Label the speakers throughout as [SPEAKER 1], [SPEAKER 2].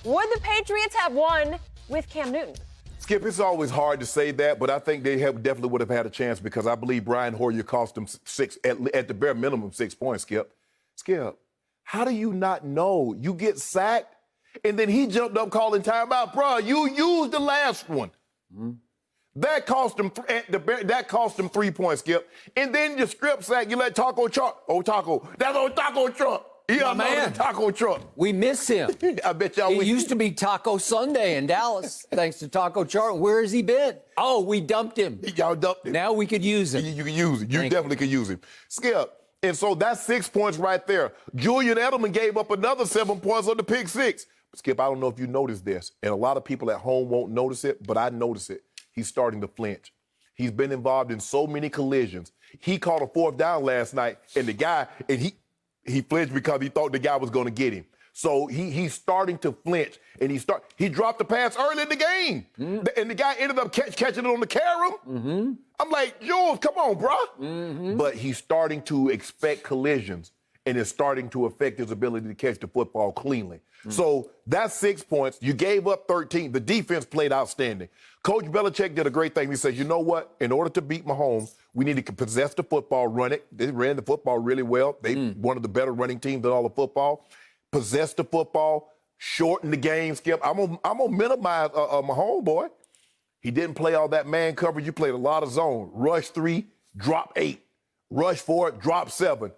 [SPEAKER 1] Would the Patriots have won with Cam Newton?
[SPEAKER 2] Skip, it's always hard to say that, but I think they definitely would have had a chance because I believe Brian Hoyer cost them at the bare minimum 6 points, Skip. Skip, how do you not know? You get sacked, and then he jumped up calling timeout. Bro, you used the last one. Mm-hmm. That cost them 3 points, Skip. And then you strip sack, you let Taco Truck. Oh, Taco. That's old Taco Truck. Yeah, man. Taco Truck.
[SPEAKER 3] We miss him.
[SPEAKER 2] I bet y'all.
[SPEAKER 3] It used to be Taco Sunday in Dallas, thanks to Taco Truck. Where has he been? Oh, we dumped him.
[SPEAKER 2] Y'all dumped him.
[SPEAKER 3] Now we could use him.
[SPEAKER 2] You can use him. You definitely could use him. Skip. And so that's 6 points right there. Julian Edelman gave up another 7 points on the pick six. But Skip, I don't know if you noticed this, and a lot of people at home won't notice it, but I notice it. He's starting to flinch. He's been involved in so many collisions. He caught a fourth down last night, and he flinched because he thought the guy was going to get him. So he's starting to flinch, and he dropped the pass early in the game, and the guy ended up catching it on the carom. Mm-hmm. I'm like, Jules, come on, bro. Mm-hmm. But he's starting to expect collisions, and it's starting to affect his ability to catch the football cleanly. Mm-hmm. So that's 6 points. You gave up 13. The defense played outstanding. Coach Belichick did a great thing. He said, you know what? In order to beat Mahomes, we need to possess the football, run it. They ran the football really well. They one of the better running teams in all of football. Possess the football, shorten the game, Skip. I'm gonna minimize Mahomes, boy. He didn't play all that man coverage. You played a lot of zone. Rush 3, drop 8. Rush 4, drop 7.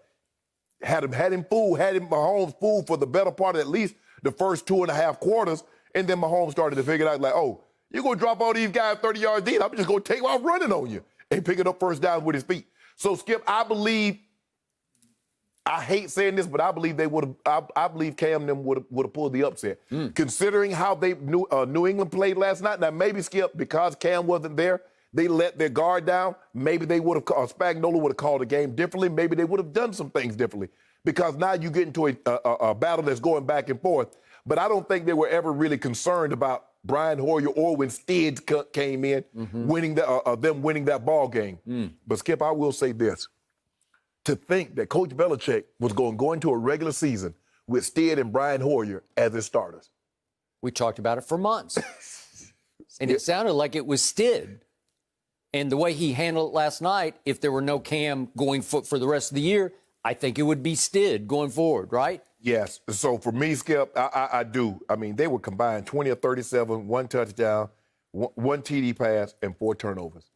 [SPEAKER 2] Had him Mahomes fooled for the better part of at least the first 2.5 quarters. And then Mahomes started to figure it out like, oh, you're going to drop all these guys 30 yards deep. I'm just going to take off running on you and picking up first down with his feet. So, Skip, I hate saying this, but I believe I believe Cam them would have pulled the upset. Considering how New England played last night. Now, maybe, Skip, because Cam wasn't there, they let their guard down. Maybe they would have, Spagnuolo would have called the game differently. Maybe they would have done some things differently because now you get into a battle that's going back and forth. But I don't think they were ever really concerned about Brian Hoyer or when Stid came in, winning that ball game. But, Skip, I will say this. To think that Coach Belichick was going to go into a regular season with Stid and Brian Hoyer as his starters.
[SPEAKER 3] We talked about it for months. And it sounded like it was Stid. And the way he handled it last night, if there were no Cam going for the rest of the year, I think it would be Stid going forward, right?
[SPEAKER 2] Yes. So for me, Skip, I do. I mean, they were combined 20 or 37, 1 touchdown, 1 TD pass, and 4 turnovers.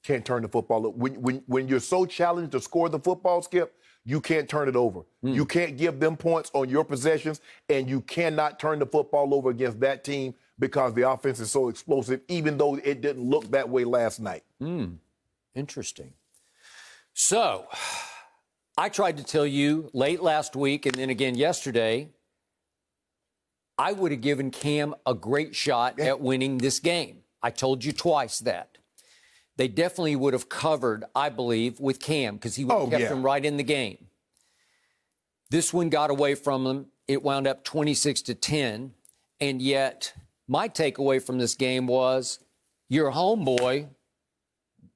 [SPEAKER 2] Can't turn the football over. When you're so challenged to score the football, Skip, you can't turn it over. You can't give them points on your possessions, and you cannot turn the football over against that team because the offense is so explosive, even though it didn't look that way last night.
[SPEAKER 3] Interesting. So, I tried to tell you late last week and then again yesterday, I would have given Cam a great shot at winning this game. I told you twice that. They definitely would have covered, I believe, with Cam because he would have kept them right in the game. This one got away from them. It wound up 26-10. And yet, my takeaway from this game was your homeboy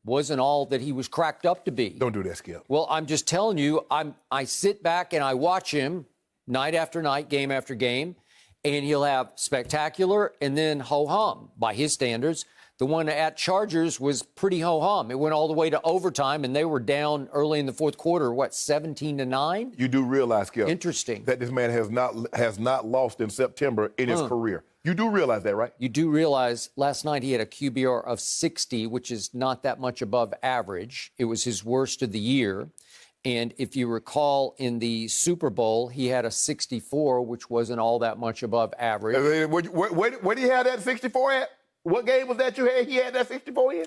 [SPEAKER 3] wasn't all that he was cracked up to be.
[SPEAKER 2] Don't do that, Skip.
[SPEAKER 3] Well, I'm just telling you, I sit back and I watch him night after night, game after game, and he'll have spectacular and then ho-hum by his standards. The one at Chargers was pretty ho-hum. It went all the way to overtime, and they were down early in the fourth quarter, 17-9?
[SPEAKER 2] You do realize, Skip,
[SPEAKER 3] interesting,
[SPEAKER 2] that this man has not lost in September in his career. You do realize that, right?
[SPEAKER 3] You do realize last night he had a QBR of 60, which is not that much above average. It was his worst of the year. And if you recall, in the Super Bowl, he had a 64, which wasn't all that much above average.
[SPEAKER 2] Where did he have that 64 at? What game was that you had? He had that 64 in?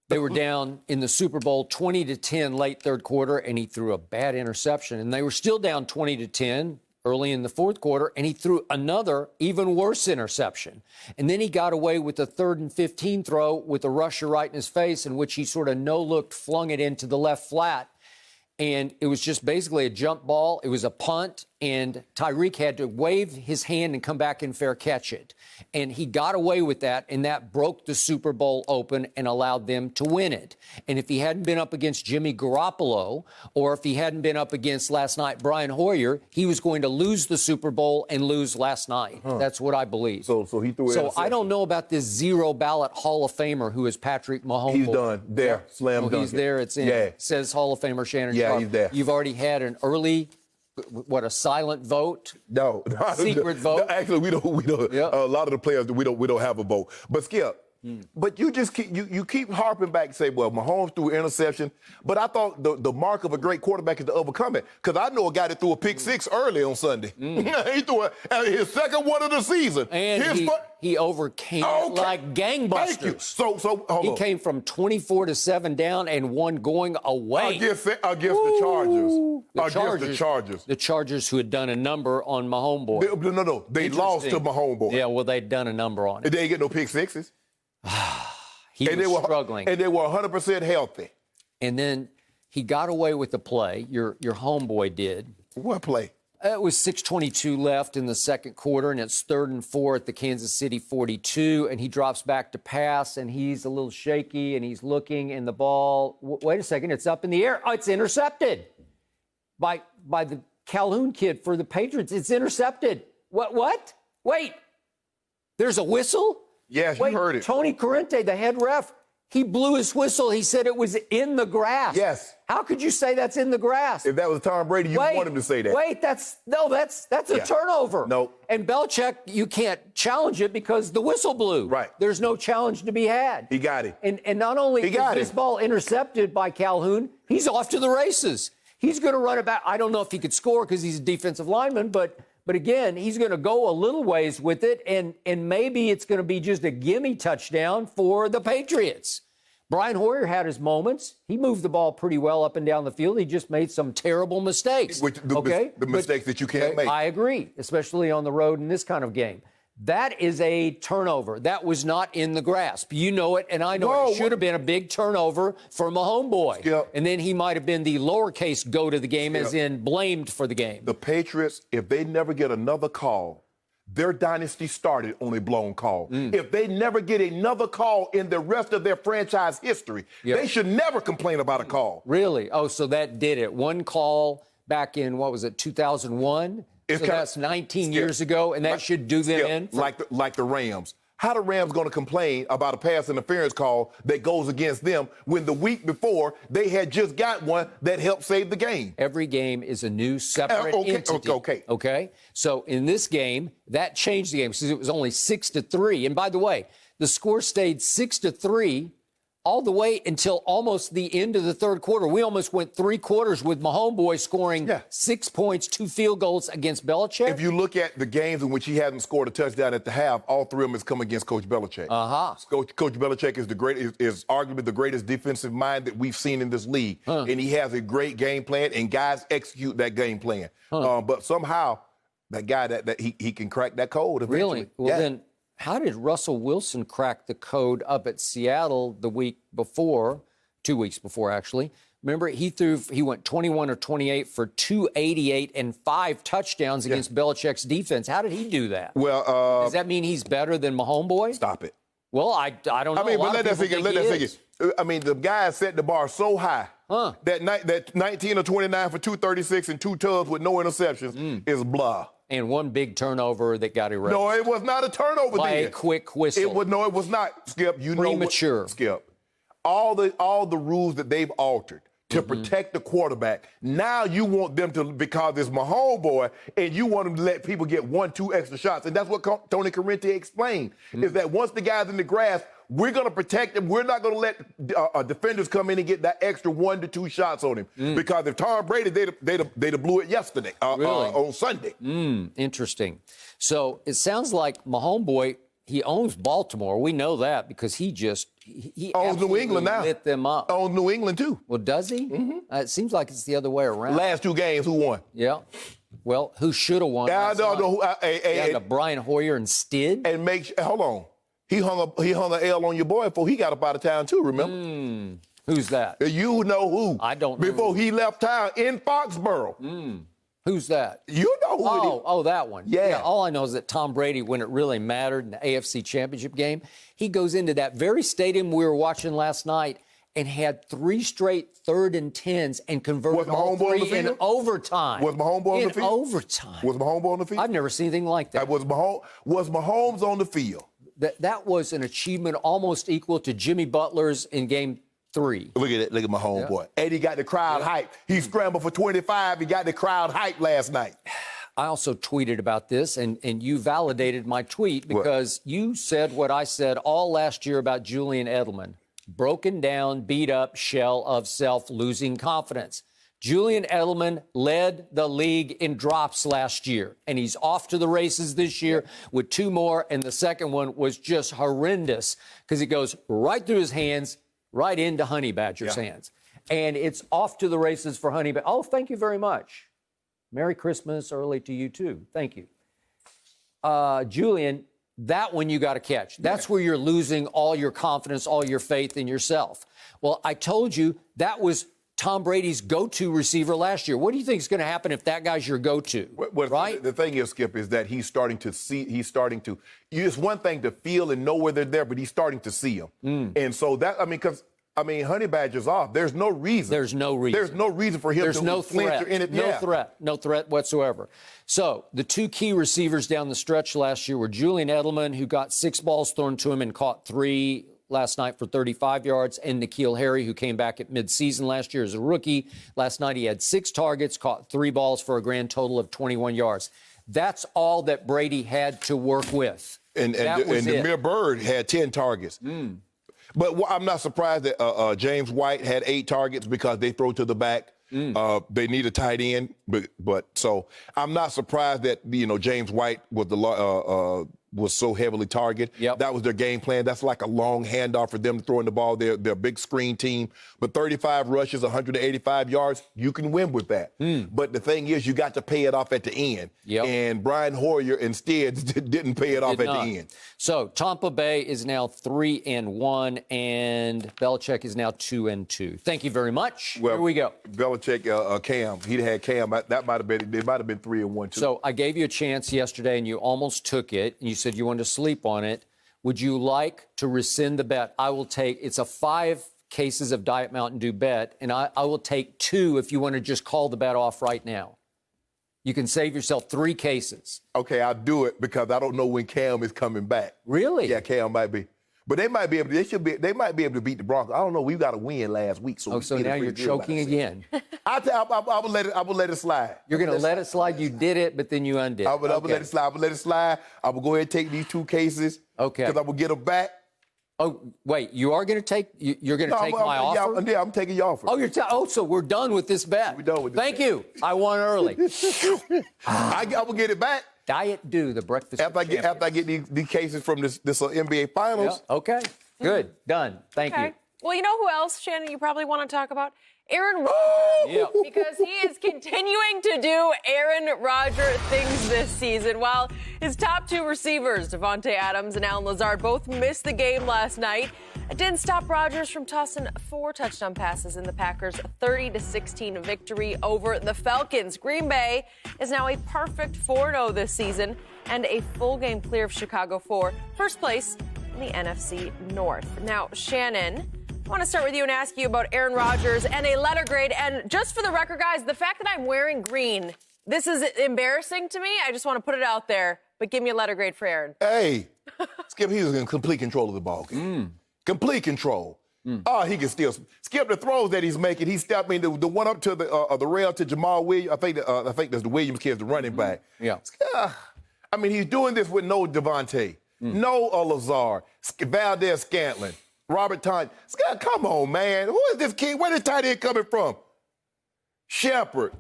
[SPEAKER 3] They were down in the Super Bowl 20-10 late third quarter, and he threw a bad interception. And they were still down 20-10 early in the fourth quarter, and he threw another even worse interception. And then he got away with a 3rd and 15 throw with a rusher right in his face, in which he sort of no-looked, flung it into the left flat. and it was just basically a jump ball. It was a punt, and Tyreek had to wave his hand and come back and fair catch it. And he got away with that, and that broke the Super Bowl open and allowed them to win it. And if he hadn't been up against Jimmy Garoppolo, or if he hadn't been up against last night Brian Hoyer, he was going to lose the Super Bowl and lose last night. That's what I believe.
[SPEAKER 2] So he threw it.
[SPEAKER 3] So I don't know about this zero-ballot Hall of Famer who is Patrick Mahomes.
[SPEAKER 2] He's done. There. Slam dunk.
[SPEAKER 3] He's there. It's in.
[SPEAKER 2] Yeah.
[SPEAKER 3] Says Hall of Famer Shannon.
[SPEAKER 2] Yeah,
[SPEAKER 3] Sharpe.
[SPEAKER 2] he's there.
[SPEAKER 3] You've already had an early, a silent vote?
[SPEAKER 2] No.
[SPEAKER 3] Secret vote?
[SPEAKER 2] No, actually, we don't.
[SPEAKER 3] Yep.
[SPEAKER 2] A lot of the players, we don't have a vote. But Skip, but you just keep harping back and say, well, Mahomes threw an interception. But I thought the mark of a great quarterback is to overcome it. Because I know a guy that threw a pick six early on Sunday. He threw his second one of the season.
[SPEAKER 3] And he overcame it like gangbusters.
[SPEAKER 2] Thank you. So hold on.
[SPEAKER 3] He came from 24-7 down and one going away.
[SPEAKER 2] Against the Chargers. The Chargers.
[SPEAKER 3] The Chargers, who had done a number on Mahomes.
[SPEAKER 2] No. They lost to Mahomes.
[SPEAKER 3] Yeah, well, they'd done a number on it.
[SPEAKER 2] They didn't get no pick sixes.
[SPEAKER 3] He was struggling.
[SPEAKER 2] And they were 100% healthy.
[SPEAKER 3] And then he got away with the play. Your homeboy did.
[SPEAKER 2] What play?
[SPEAKER 3] It was 6:22 left in the second quarter, and it's 3rd and 4 at the Kansas City 42, and he drops back to pass, and he's a little shaky, and he's looking, and the ball, wait a second, it's up in the air. Oh, it's intercepted by the Calhoun kid for the Patriots. It's intercepted. What? Wait, there's a whistle?
[SPEAKER 2] Yes, you heard it.
[SPEAKER 3] Tony Corrente, the head ref, he blew his whistle. He said it was in the grass.
[SPEAKER 2] Yes.
[SPEAKER 3] How could you say that's in the grass?
[SPEAKER 2] If that was Tom Brady, you want him to say that.
[SPEAKER 3] Wait, that's a turnover.
[SPEAKER 2] No.
[SPEAKER 3] And Belichick, you can't challenge it because the whistle blew.
[SPEAKER 2] Right.
[SPEAKER 3] There's no challenge to be had.
[SPEAKER 2] He got it.
[SPEAKER 3] And not only is this ball intercepted by Calhoun, he's off to the races. He's going to run it back. I don't know if he could score because he's a defensive lineman, but again, he's going to go a little ways with it, and maybe it's going to be just a gimme touchdown for the Patriots. Brian Hoyer had his moments. He moved the ball pretty well up and down the field. He just made some terrible mistakes.
[SPEAKER 2] The mistakes that you can't make.
[SPEAKER 3] I agree, especially on the road in this kind of game. That is a turnover. That was not in the grasp. You know it, and I know it should have been a big turnover for Mahomes boy.
[SPEAKER 2] Skip.
[SPEAKER 3] And then he might have been the lowercase go to the game, as in blamed for the game.
[SPEAKER 2] The Patriots, if they never get another call, their dynasty started on a blown call. If they never get another call in the rest of their franchise history, they should never complain about a call.
[SPEAKER 3] Really? Oh, so that did it. One call back in, 2001? So that's 19 years ago, and that should do them in?
[SPEAKER 2] Like the Rams. How the Rams going to complain about a pass interference call that goes against them when the week before they had just got one that helped save the game?
[SPEAKER 3] Every game is a new separate entity. Okay. So in this game, that changed the game because it was only 6-3. And by the way, the score stayed 6-3 all the way until almost the end of the third quarter. We almost went 3 quarters with Mahomes boy scoring 6 points, 2 field goals against Belichick.
[SPEAKER 2] If you look at the games in which he hasn't scored a touchdown at the half, all 3 of them has come against Coach Belichick. Coach Belichick is arguably the greatest defensive mind that we've seen in this league. And he has a great game plan, and guys execute that game plan. But somehow, that guy, that he can crack that code eventually.
[SPEAKER 3] Really? Well, then, how did Russell Wilson crack the code up at Seattle the week before, 2 weeks before, actually? Remember, he went 21 or 28 for 288 and 5 touchdowns against Belichick's defense. How did he do that?
[SPEAKER 2] Well,
[SPEAKER 3] does that mean he's better than Mahomes boy?
[SPEAKER 2] Stop it.
[SPEAKER 3] Well, I don't know.
[SPEAKER 2] I mean, but let that figure. I mean, the guy set the bar so high that 19 or 29 for 236 and 2 tubs with no interceptions is blah.
[SPEAKER 3] And one big turnover that got erased.
[SPEAKER 2] No, it was not a turnover.
[SPEAKER 3] By a quick whistle.
[SPEAKER 2] It was not. Skip,
[SPEAKER 3] premature.
[SPEAKER 2] Skip, all the rules that they've altered to protect the quarterback. Now you want them to, because it's Mahomes boy, and you want them to let people get 1-2 extra shots. And that's what Tony Corrente explained, is that once the guy's in the grass, we're going to protect him. We're not going to let defenders come in and get that extra 1 to 2 shots on him. Because if Tom Brady, they'd have blew it yesterday, on Sunday.
[SPEAKER 3] Interesting. So it sounds like Mahomes boy, he owns Baltimore. We know that because he
[SPEAKER 2] owns New England now.
[SPEAKER 3] Lit them up.
[SPEAKER 2] Owns New England too.
[SPEAKER 3] Well, does he? It seems like it's the other way around.
[SPEAKER 2] Last 2 games, who won?
[SPEAKER 3] Yeah. Well, who should have won?
[SPEAKER 2] I don't know.
[SPEAKER 3] Brian Hoyer and Stid.
[SPEAKER 2] And hold on. He hung an L on your boy before he got up out of town too, remember?
[SPEAKER 3] Who's that?
[SPEAKER 2] You know who.
[SPEAKER 3] I don't know.
[SPEAKER 2] Before he left town in Foxborough.
[SPEAKER 3] Who's that?
[SPEAKER 2] You know who it is.
[SPEAKER 3] Oh, that one.
[SPEAKER 2] Yeah.
[SPEAKER 3] All I know is that Tom Brady, when it really mattered in the AFC Championship game, he goes into that very stadium we were watching last night and had 3 straight 3rd and 10s and converted all 3 in overtime.
[SPEAKER 2] Was Mahomes on the field?
[SPEAKER 3] In overtime.
[SPEAKER 2] Was Mahomes on the field?
[SPEAKER 3] I've never seen anything like that.
[SPEAKER 2] Was Mahomes on the field?
[SPEAKER 3] That was an achievement almost equal to Jimmy Butler's in Game 3.
[SPEAKER 2] Look at it. Look at my homeboy. And he got the crowd hyped. He scrambled for 25. He got the crowd hyped last night.
[SPEAKER 3] I also tweeted about this, and you validated my tweet because you said what I said all last year about Julian Edelman. Broken down, beat up shell of self, losing confidence. Julian Edelman led the league in drops last year, and he's off to the races this year with 2 more, and the second one was just horrendous because it goes right through his hands, right into Honey Badger's hands. And it's off to the races for Honey Badger. Oh, thank you very much. Merry Christmas early to you, too. Thank you. Julian, that one you got to catch. That's where you're losing all your confidence, all your faith in yourself. Well, I told you that was Tom Brady's go-to receiver last year. What do you think is going to happen if that guy's your go-to? Right?
[SPEAKER 2] The thing is, Skip, is that he's starting to. It's one thing to feel and know where they're there, but he's starting to see them. And so Honey Badger's off. There's no reason.
[SPEAKER 3] There's no reason
[SPEAKER 2] for him
[SPEAKER 3] There's
[SPEAKER 2] to
[SPEAKER 3] no
[SPEAKER 2] flinch
[SPEAKER 3] threat.
[SPEAKER 2] or anything.
[SPEAKER 3] No threat whatsoever. So the 2 key receivers down the stretch last year were Julian Edelman, who got 6 balls thrown to him and caught 3 last night for 35 yards, and N'Keal Harry, who came back at midseason last year as a rookie. Last night he had 6 targets, caught 3 balls for a grand total of 21 yards. That's all that Brady had to work with. And
[SPEAKER 2] Demir Bird had 10 targets. But I'm not surprised that James White had 8 targets because they throw to the back. They need a tight end, but so I'm not surprised that James White was so heavily targeted. That was their game plan. That's like a long handoff for them throwing the ball. They're a big screen team. But 35 rushes, 185 yards, you can win with that. But the thing is, you got to pay it off at the end. And Brian Hoyer and Stid didn't pay it off at the end.
[SPEAKER 3] So Tampa Bay is now 3-1, and Belichick is now 2-2. Thank you very much.
[SPEAKER 2] Well,
[SPEAKER 3] here we go.
[SPEAKER 2] Belichick, Cam, he'd had Cam. That might have been 3-1 too.
[SPEAKER 3] So I gave you a chance yesterday, and you almost took it. And you said you wanted to sleep on it. Would you like to rescind the bet? I will take. It's a 5 cases of Diet Mountain Dew bet, and I will take 2 if you want to just call the bet off right now. You can save yourself 3 cases.
[SPEAKER 2] Okay, I'll do it because I don't know when Cam is coming back.
[SPEAKER 3] Really?
[SPEAKER 2] Yeah, Cam might be. But they might be able to, they might be able to beat the Broncos. I don't know. We got a win last week. So
[SPEAKER 3] now you're choking again.
[SPEAKER 2] I will let it slide.
[SPEAKER 3] You're going to let it slide? You did it, but then you undid it.
[SPEAKER 2] I will let it slide. I will let it slide. I will go ahead and take these 2 cases.
[SPEAKER 3] Okay.
[SPEAKER 2] Because I will get them back.
[SPEAKER 3] Oh, wait. You are going to take my offer?
[SPEAKER 2] Yeah, I'm taking your offer.
[SPEAKER 3] Oh, so we're done with this bet.
[SPEAKER 2] We're done with this
[SPEAKER 3] Thank you. I won early.
[SPEAKER 2] I will get it back.
[SPEAKER 3] Diet Dew, the breakfast.
[SPEAKER 2] After I get these cases from this NBA Finals.
[SPEAKER 3] Yeah, okay. Good. Done. Thank you.
[SPEAKER 1] Well, you know who else, Shannon, you probably want to talk about? Aaron Rodgers. Because he is continuing to do Aaron Rodgers things this season. While his top 2 receivers, Devontae Adams and Allen Lazard, both missed the game last night, it didn't stop Rodgers from tossing 4 touchdown passes in the Packers' 30-16 victory over the Falcons. Green Bay is now a perfect 4-0 this season and a full game clear of Chicago for first place in the NFC North. Now, Shannon, I want to start with you and ask you about Aaron Rodgers and a letter grade. And just for the record, guys, the fact that I'm wearing green, this is embarrassing to me. I just want to put it out there. But give me a letter grade for Aaron.
[SPEAKER 2] Hey, Skip, he was in complete control of the ball game. Complete control. Oh, he can still skip the throws that he's making. He stepped the one up to the rail to Jamal Williams. I think that's the Williams kid, the running back.
[SPEAKER 3] Yeah.
[SPEAKER 2] I mean, he's doing this with no Devontae, no Lazard, Valdez Scantling, Robert Tont. Scott, come on, man. Who is this kid? Where is tight end coming from? Shepard.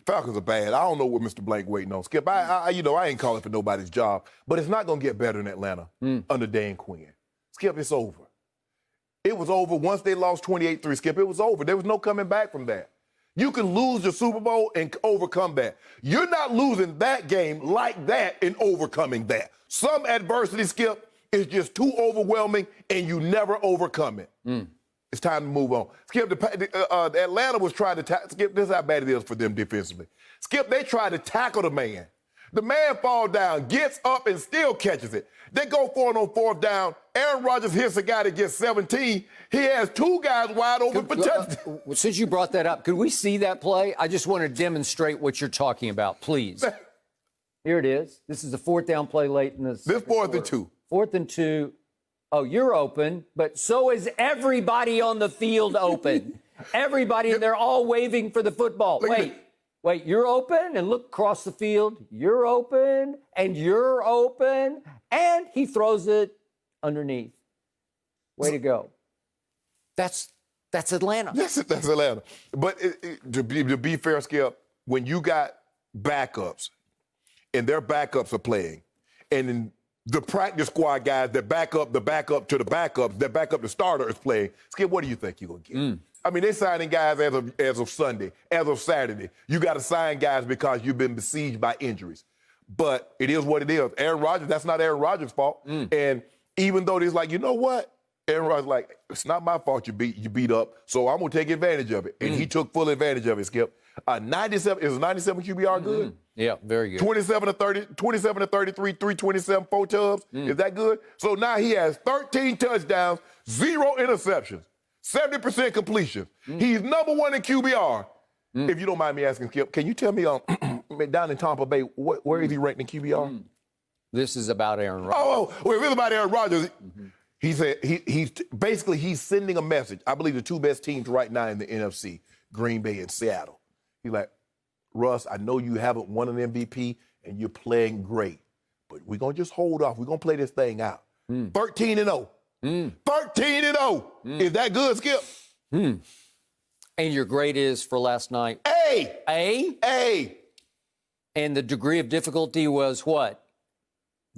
[SPEAKER 2] Falcons are bad. I don't know what Mr. Blank waiting on. Skip, I ain't calling for nobody's job, but it's not going to get better in Atlanta under Dan Quinn. Skip, it's over. It was over once they lost 28-3. Skip, it was over. There was no coming back from that. You can lose the Super Bowl and overcome that. You're not losing that game like that and overcoming that. Some adversity, Skip, is just too overwhelming, and you never overcome it. It's time to move on. Skip, Atlanta was trying to Skip, this is how bad it is for them defensively. Skip, they tried to tackle the man. The man falls down, gets up, and still catches it. They go for it on fourth down. Aaron Rodgers hits a guy that gets 17. He has two guys wide open for touchdown.
[SPEAKER 3] Since you brought that up, could we see that play? I just want to demonstrate what you're talking about, please. Here it is. This is a fourth down play late in this.
[SPEAKER 2] This 4th and 2.
[SPEAKER 3] 4th and 2. Oh, you're open, but so is everybody on the field open. Everybody, and they're all waving for the football. Wait, you're open, and look across the field. You're open, and you're open, and he throws it underneath. Way to go. That's Atlanta.
[SPEAKER 2] That's Atlanta. But to be fair, Skip, when you got backups, and their backups are playing, and then the practice squad guys that back up the backup to the backups, that back up the starter is playing, Skip, what do you think you're going to get? I mean, they're signing guys as of Sunday, as of Saturday. You got to sign guys because you've been besieged by injuries. But it is what it is. Aaron Rodgers, that's not Aaron Rodgers' fault. And even though he's like, you know what? Aaron Rodgers like, it's not my fault you beat up, so I'm going to take advantage of it. And he took full advantage of it, Skip. 97, is 97 QBR good?
[SPEAKER 3] Yeah, very good.
[SPEAKER 2] 27 to 33, 327, 4 tubs. Is that good? So now he has 13 touchdowns, 0 interceptions, 70% completion. He's number 1 in QBR. If you don't mind me asking, Skip, can you tell me down in Tampa Bay, where is he ranked in QBR?
[SPEAKER 3] This is about Aaron Rodgers.
[SPEAKER 2] Oh, well, if it's about Aaron Rodgers, he said he's sending a message. I believe the two best teams right now in the NFC, Green Bay and Seattle. He's like, Russ, I know you haven't won an MVP and you're playing great, but we're going to just hold off. We're going to play this thing out. 13-0. 13-0. Is that good, Skip?
[SPEAKER 3] And your grade is for last night?
[SPEAKER 2] A.
[SPEAKER 3] A? And the degree of difficulty was what?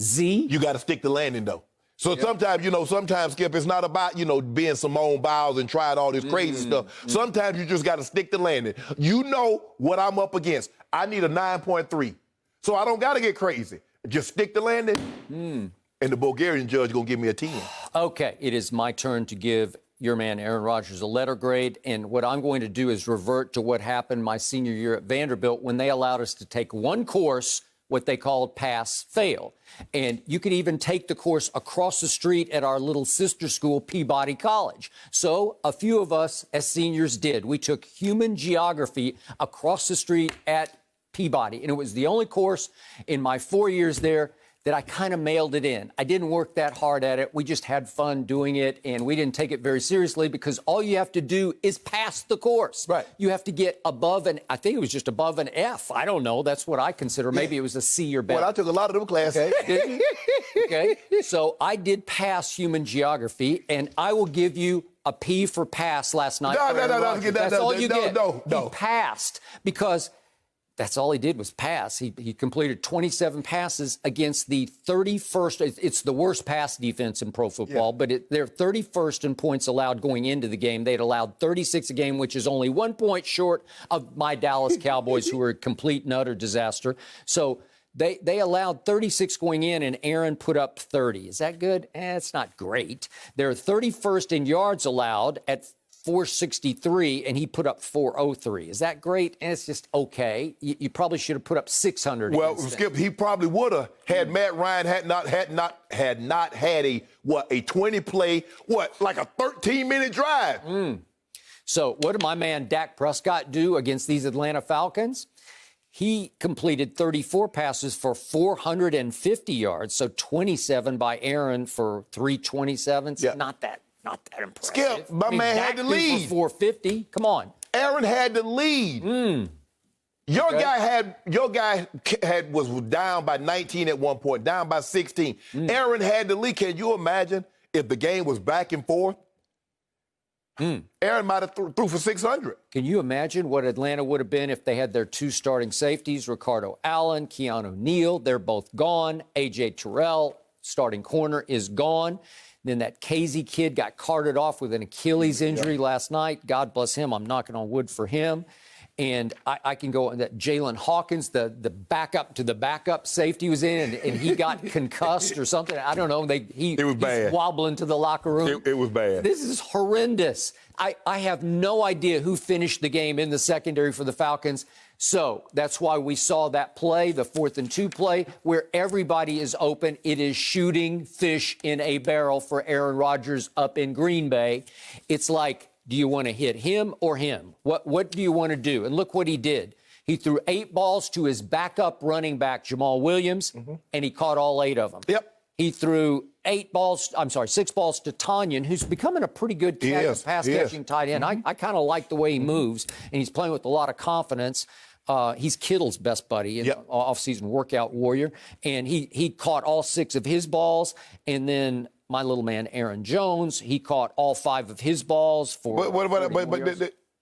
[SPEAKER 3] Z?
[SPEAKER 2] You got to stick the landing, though. So sometimes, Skip, it's not about, being Simone Biles and trying all this crazy stuff. Sometimes you just got to stick the landing. You know what I'm up against. I need a 9.3. So I don't got to get crazy. Just stick the landing. And the Bulgarian judge going to give me a 10.
[SPEAKER 3] Okay, it is my turn to give your man Aaron Rodgers a letter grade. And what I'm going to do is revert to what happened my senior year at Vanderbilt when they allowed us to take one course, what they called pass-fail. And you could even take the course across the street at our little sister school, Peabody College. So a few of us as seniors did. We took human geography across the street at Peabody. And it was the only course in my 4 years there that I kind of mailed it in. I didn't work that hard at it. We just had fun doing it, and we didn't take it very seriously because all you have to do is pass the course.
[SPEAKER 2] Right.
[SPEAKER 3] You have to get above I think it was just above an F. I don't know. That's what I consider. Maybe it was a C or better.
[SPEAKER 2] Well, I took a lot of them classes.
[SPEAKER 3] Okay. Did you? Okay. So I did pass human geography, and I will give you a P for pass last night.
[SPEAKER 2] No.
[SPEAKER 3] That's all you get.
[SPEAKER 2] No.
[SPEAKER 3] He passed because that's all he did was pass. He completed 27 passes against the 31st. It's the worst pass defense in pro football, but they're 31st in points allowed going into the game. They'd allowed 36 a game, which is only 1 point short of my Dallas Cowboys, who are a complete and utter disaster. So they allowed 36 going in, and Aaron put up 30. Is that good? It's not great. They're 31st in yards allowed at 463, and he put up 403. Is that great? And it's just okay. You probably should have put up 600.
[SPEAKER 2] Well, Skip, he probably would have had Matt Ryan had not had a 20-play, like a 13-minute drive.
[SPEAKER 3] So what did my man Dak Prescott do against these Atlanta Falcons? He completed 34 passes for 450 yards, so 27 by Aaron for 327.
[SPEAKER 2] Yeah.
[SPEAKER 3] Not that impressive.
[SPEAKER 2] Skip, my man had the lead.
[SPEAKER 3] For 450. Come on.
[SPEAKER 2] Aaron had the lead. Your guy was down by 19 at one point, down by 16. Aaron had the lead. Can you imagine if the game was back and forth? Aaron might have threw for 600.
[SPEAKER 3] Can you imagine what Atlanta would have been if they had their two starting safeties, Ricardo Allen, Keanu Neal? They're both gone. A.J. Terrell, starting corner, is gone. Then that Casey kid got carted off with an Achilles injury last night. God bless him. I'm knocking on wood for him. And I can go on that Jalen Hawkins, the backup to the backup safety was in, and he got concussed or something. I don't know.
[SPEAKER 2] It was bad.
[SPEAKER 3] He's wobbling to the locker room.
[SPEAKER 2] It was bad.
[SPEAKER 3] This is horrendous. I have no idea who finished the game in the secondary for the Falcons. So that's why we saw that play, the 4th and 2 play, where everybody is open. It is shooting fish in a barrel for Aaron Rodgers up in Green Bay. It's like, do you want to hit him or him? What do you want to do? And look what he did. He threw 8 balls to his backup running back, Jamal Williams, and he caught all 8 of them.
[SPEAKER 2] Yep.
[SPEAKER 3] He threw 6 balls to Tanyan, who's becoming a pretty good pass-catching tight end. I kind of like the way he moves, and he's playing with a lot of confidence. He's Kittle's best buddy, an off-season workout warrior, and he caught all 6 of his balls, and then my little man Aaron Jones, he caught all 5 of his balls for.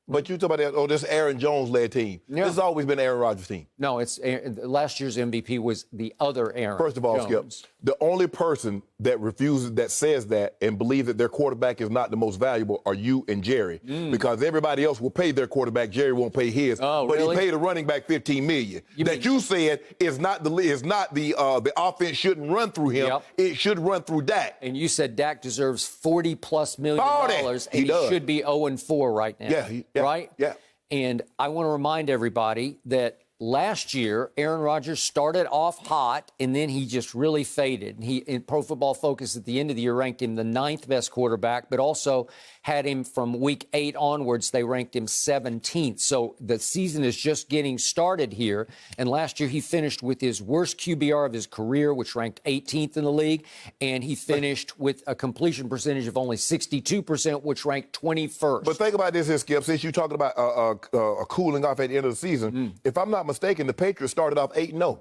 [SPEAKER 2] But you talk about that, this Aaron Jones-led team. Yeah. This has always been Aaron Rodgers' team.
[SPEAKER 3] No, it's last year's MVP was the other Aaron.
[SPEAKER 2] First of all,
[SPEAKER 3] Jones.
[SPEAKER 2] Skip, the only person that says that and believes that their quarterback is not the most valuable are you and Jerry. Because everybody else will pay their quarterback. Jerry won't pay his.
[SPEAKER 3] Oh,
[SPEAKER 2] but
[SPEAKER 3] really?
[SPEAKER 2] he paid a running back $15 million. You said is not the offense shouldn't run through him.
[SPEAKER 3] Yep.
[SPEAKER 2] It should run through Dak.
[SPEAKER 3] And you said Dak deserves $40+ million, and he should be 0-4 right now.
[SPEAKER 2] Yeah.
[SPEAKER 3] Right?
[SPEAKER 2] Yeah.
[SPEAKER 3] And I want to remind everybody that last year, Aaron Rodgers started off hot, and then he just really faded. He, in Pro Football Focus at the end of the year, ranked him the 9th best quarterback, but also had him from week 8 onwards. They ranked him 17th. So the season is just getting started here. And last year, he finished with his worst QBR of his career, which ranked 18th in the league. And he finished with a completion percentage of only 62%, which ranked 21st.
[SPEAKER 2] But think about this here, Skip. Since you're talking about a cooling off at the end of the season, if I'm not mistaken, the Patriots started off 8-0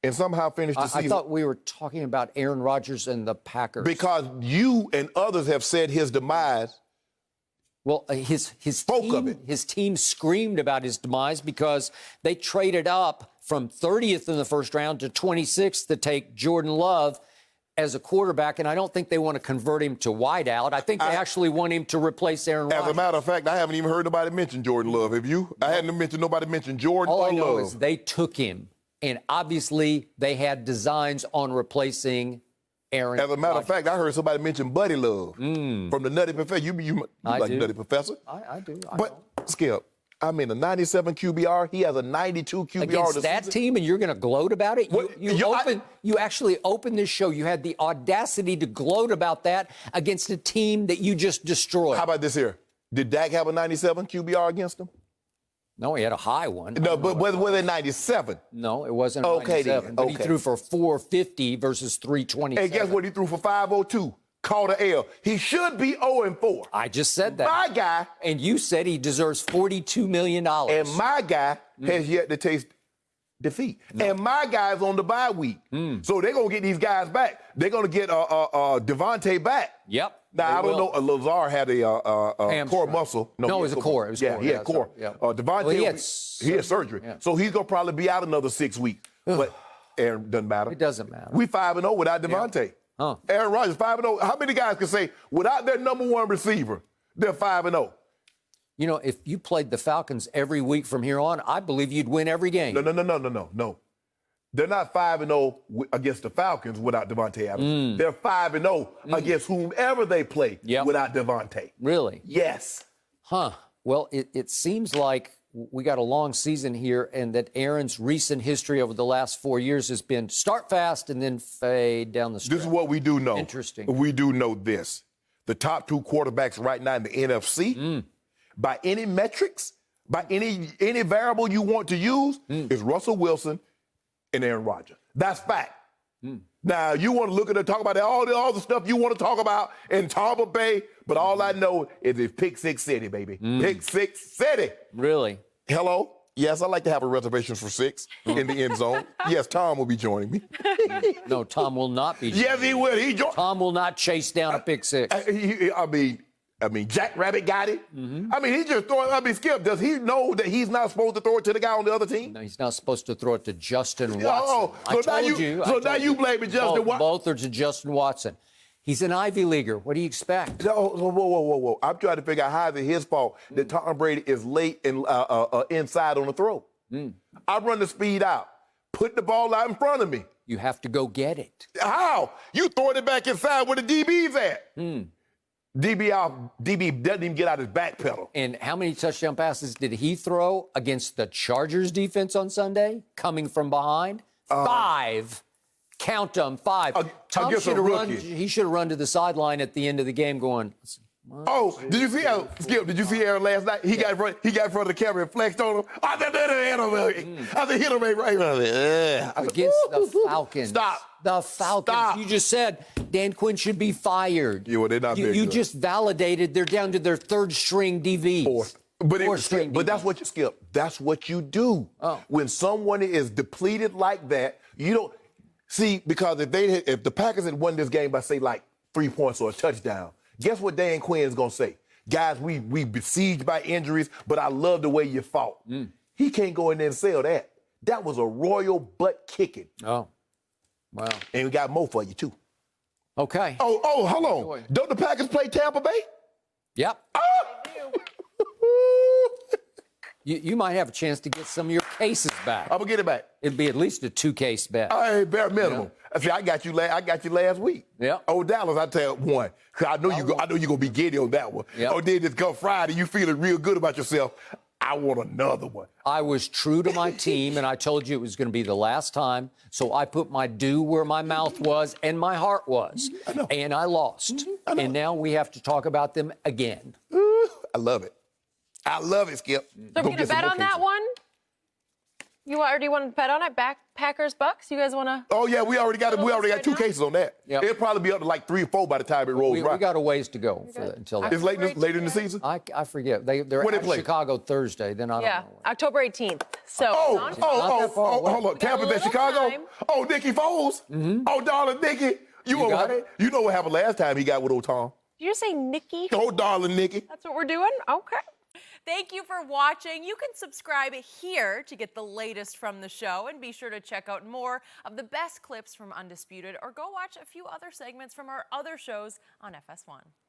[SPEAKER 2] and somehow finished the season.
[SPEAKER 3] I thought we were talking about Aaron Rodgers and the Packers.
[SPEAKER 2] Because you and others have said his demise.
[SPEAKER 3] Well, his team screamed about his demise because they traded up from 30th in the first round to 26th to take Jordan Love as a quarterback, and I don't think they want to convert him to wideout. I think they actually want him to replace Aaron Rodgers.
[SPEAKER 2] As a matter of fact, I haven't even heard nobody mention Jordan Love. Have you? I hadn't mentioned nobody mention Jordan or Love.
[SPEAKER 3] All I know is they took him, and obviously they had designs on replacing Aaron
[SPEAKER 2] As a matter of fact, I heard somebody mention Buddy Love from the Nutty Professor. You like Nutty Professor?
[SPEAKER 3] I do.
[SPEAKER 2] But, Skip, I mean, a 97 QBR, he has a 92 QBR.
[SPEAKER 3] Against that team, and you're going to gloat about it? You actually opened this show. You had the audacity to gloat about that against a team that you just destroyed.
[SPEAKER 2] How about this here? Did Dak have a 97 QBR against him?
[SPEAKER 3] No, he had a high one.
[SPEAKER 2] No, but was it 97?
[SPEAKER 3] No, it wasn't
[SPEAKER 2] okay,
[SPEAKER 3] 97.
[SPEAKER 2] Then.
[SPEAKER 3] But he threw for 450 versus 327.
[SPEAKER 2] And guess what? He threw for 502. Called an L. He should be 0-4.
[SPEAKER 3] I just said that.
[SPEAKER 2] My guy.
[SPEAKER 3] And you said he deserves $42 million.
[SPEAKER 2] And my guy has yet to taste defeat. No. And my guy's on the bye week. So they're going to get these guys back. They're going to get Devontae back.
[SPEAKER 3] Yep.
[SPEAKER 2] Now, I don't know. Lazar had a core muscle.
[SPEAKER 3] No, it was a core. It was
[SPEAKER 2] core. He had core. Devontae, he had surgery. Yeah. So he's going to probably be out another 6 weeks. But Aaron, doesn't matter.
[SPEAKER 3] It doesn't matter.
[SPEAKER 2] We 5-0 without Devontae.
[SPEAKER 3] Huh.
[SPEAKER 2] Aaron Rodgers, 5-0. How many guys can say, without their number one receiver, they're 5-0?
[SPEAKER 3] You know, if you played the Falcons every week from here on, I believe you'd win every game.
[SPEAKER 2] No. They're not 5-0 against the Falcons without Devontae Adams. They're 5-0 against whomever they play without Devontae.
[SPEAKER 3] Really?
[SPEAKER 2] Yes.
[SPEAKER 3] Huh. Well, it seems like we got a long season here, and that Aaron's recent history over the last 4 years has been start fast and then fade down the stretch.
[SPEAKER 2] This is what we do know.
[SPEAKER 3] Interesting.
[SPEAKER 2] We do know this. The top 2 quarterbacks right now in the NFC, by any metrics, by any variable you want to use, is Russell Wilson and Aaron Rodgers. That's fact. Now, you want to look at it, talk about all the stuff you want to talk about in Tampa Bay, but all I know is it's Pick Six City, baby. Pick Six City.
[SPEAKER 3] Really?
[SPEAKER 2] Hello? Yes, I'd like to have a reservation for 6 in the end zone. Yes, Tom will be joining me.
[SPEAKER 3] No, Tom will not be joining
[SPEAKER 2] Yes, he will.
[SPEAKER 3] Tom will not chase down a pick six.
[SPEAKER 2] I mean, Jack Rabbit got it. I mean, he just throwing. Skip, does he know that he's not supposed to throw it to the guy on the other team?
[SPEAKER 3] No, he's not supposed to throw it to Justin Watson.
[SPEAKER 2] Oh, so now you blaming Justin Watson?
[SPEAKER 3] Both are to Justin Watson. He's an Ivy Leaguer. What do you expect?
[SPEAKER 2] No, whoa. I'm trying to figure out how is it his fault that Tom Brady is late and inside on the throw. I run the speed out. Put the ball out in front of me.
[SPEAKER 3] You have to go get it.
[SPEAKER 2] How? You throwing it back inside where the DB's at. DB doesn't even get out his back pedal.
[SPEAKER 3] And how many touchdown passes did he throw against the Chargers defense on Sunday, coming from behind? 5. Count them, 5. Tom should have run. He should have run to the sideline at the end of the game, going.
[SPEAKER 2] Oh, did you see Skip? Did you see Aaron last night? He got in front of the camera and flexed on him. I said, hit him right
[SPEAKER 3] Against the Falcons.
[SPEAKER 2] Stop.
[SPEAKER 3] The Falcons.
[SPEAKER 2] Stop.
[SPEAKER 3] You just said Dan Quinn should be fired.
[SPEAKER 2] Yeah, well, they're not very
[SPEAKER 3] You
[SPEAKER 2] good.
[SPEAKER 3] just validated they're down to their 3rd string DVs.
[SPEAKER 2] But that's what you, Skip. That's what you do. When someone is depleted like that, you don't see, because if the Packers had won this game by, say, like 3 points or a touchdown, guess what Dan Quinn's gonna say? Guys, we besieged by injuries, but I love the way you fought. He can't go in there and sell that. That was a royal butt kicking.
[SPEAKER 3] Oh, wow.
[SPEAKER 2] And we got more for you too.
[SPEAKER 3] Okay.
[SPEAKER 2] Oh, hold on. Don't the Packers play Tampa Bay?
[SPEAKER 3] Yep. You might have a chance to get some of your cases back.
[SPEAKER 2] I'm gonna get it back.
[SPEAKER 3] It'd be at least a 2-case bet.
[SPEAKER 2] Hey, bare minimum. I see, I got you last week.
[SPEAKER 3] Yeah.
[SPEAKER 2] Oh, Dallas, I tell you one. 'Cause I know you're gonna be giddy on that one.
[SPEAKER 3] Yep.
[SPEAKER 2] Oh, then just come Friday, you feeling real good about yourself. I want another one.
[SPEAKER 3] I was true to my team, and I told you it was going to be the last time. So I put my due where my mouth was and my heart was. And I lost. And now we have to talk about them again.
[SPEAKER 2] I love it. I love it, Skip.
[SPEAKER 1] So we're going to bet on that one? You already want to bet on it? Packers, Bucks? You guys want to?
[SPEAKER 2] Oh, yeah, we already got it. We already got 2 cases on that.
[SPEAKER 3] Yep.
[SPEAKER 2] It'll probably be up to like 3 or 4 by the time it rolls
[SPEAKER 3] We
[SPEAKER 2] right.
[SPEAKER 3] got a ways to go until that.
[SPEAKER 2] It's later in the season?
[SPEAKER 3] I forget. They're
[SPEAKER 2] When they
[SPEAKER 3] at
[SPEAKER 2] play?
[SPEAKER 3] Chicago Thursday. Then I don't know.
[SPEAKER 1] October 18th. So
[SPEAKER 2] hold on. Tampa's at Chicago?
[SPEAKER 1] time.
[SPEAKER 2] Oh, Nicky Foles? Oh, darling Nicky. You know what happened last time he got with old Tom.
[SPEAKER 1] Did you just say Nikki?
[SPEAKER 2] Oh, darling Nicky.
[SPEAKER 1] That's what we're doing? Okay. Thank you for watching. You can subscribe here to get the latest from the show, and be sure to check out more of the best clips from Undisputed, or go watch a few other segments from our other shows on FS1.